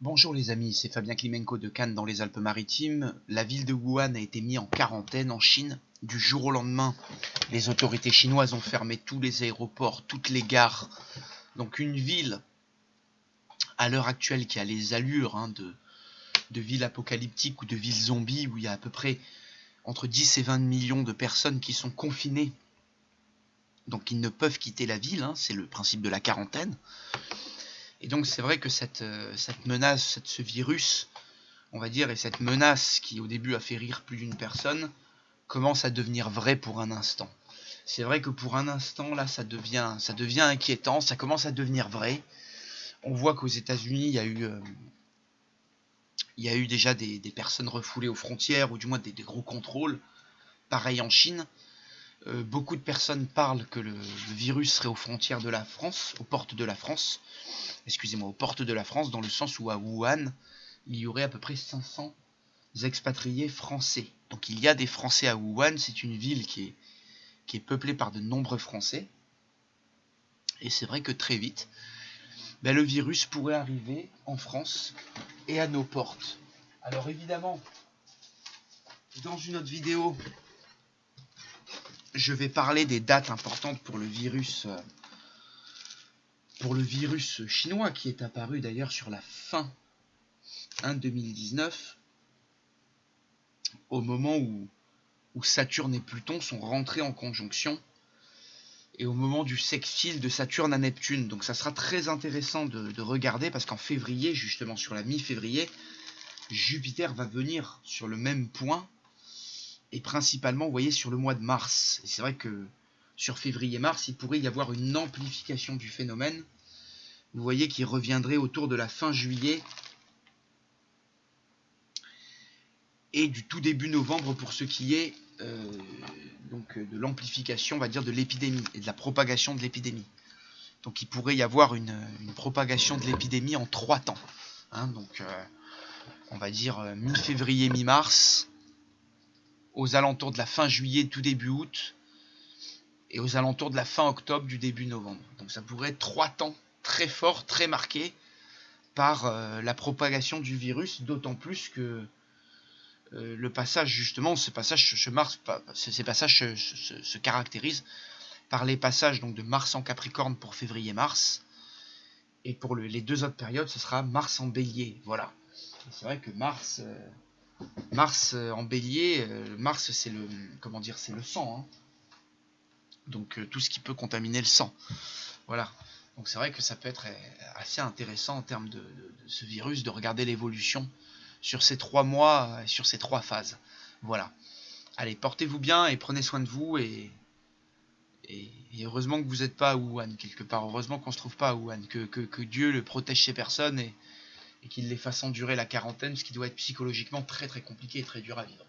Bonjour les amis, c'est Fabien Klimenko de Cannes dans les Alpes-Maritimes. La ville de Wuhan a été mise en quarantaine en Chine. Du jour au lendemain, les autorités chinoises ont fermé tous les aéroports, toutes les gares. Donc une ville, à l'heure actuelle, qui a les allures de ville apocalyptique ou de ville zombie, où il y a à peu près entre 10 et 20 millions de personnes qui sont confinées. Donc ils ne peuvent quitter la ville, c'est le principe de la quarantaine. Et donc c'est vrai que cette menace, ce virus, on va dire, et cette menace qui au début a fait rire plus d'une personne, commence à devenir vraie pour un instant. C'est vrai que pour un instant, là, ça devient inquiétant, ça commence à devenir vrai. On voit qu'aux États-Unis, il y a eu déjà des personnes refoulées aux frontières, ou du moins des gros contrôles. Pareil en Chine. Beaucoup de personnes parlent que le virus serait aux frontières de la France, aux portes de la France. Excusez-moi, aux portes de la France, dans le sens où à Wuhan, il y aurait à peu près 500 expatriés français. Donc il y a des Français à Wuhan, c'est une ville qui est peuplée par de nombreux Français. Et c'est vrai que très vite, le virus pourrait arriver en France et à nos portes. Alors évidemment, dans une autre vidéo, je vais parler des dates importantes pour le virus chinois qui est apparu d'ailleurs sur la fin 2019, au moment où Saturne et Pluton sont rentrés en conjonction, et au moment du sextile de Saturne à Neptune. Donc ça sera très intéressant de regarder, parce qu'en février, justement sur la mi-février, Jupiter va venir sur le même point, et principalement, vous voyez, sur le mois de mars. Et c'est vrai que sur février-mars, il pourrait y avoir une amplification du phénomène. Vous voyez qu'il reviendrait autour de la fin juillet et du tout début novembre pour ce qui est donc de l'amplification, on va dire, de l'épidémie et de la propagation de l'épidémie. Donc il pourrait y avoir une propagation de l'épidémie en 3 temps. Donc on va dire mi-février, mi-mars, aux alentours de la fin juillet, tout début août, et aux alentours de la fin octobre, du début novembre. Donc ça pourrait être 3 temps très forts, très marqués par la propagation du virus, d'autant plus que le passage, justement, ces passages se caractérisent par les passages donc, de Mars en Capricorne pour février-mars, et pour les 2 autres périodes, ce sera Mars en Bélier. Voilà. C'est vrai que Mars en Bélier, Mars c'est le c'est le sang, donc tout ce qui peut contaminer le sang. Voilà. Donc c'est vrai que ça peut être assez intéressant en termes de ce virus, de regarder l'évolution sur ces 3 mois, sur ces 3 phases. Voilà. Allez, portez-vous bien et prenez soin de vous, et heureusement que vous n'êtes pas à Wuhan quelque part. Heureusement qu'on ne se trouve pas à Wuhan, que Dieu le protège ces personnes, et qu'il les fasse endurer la quarantaine, ce qui doit être psychologiquement très très compliqué et très dur à vivre.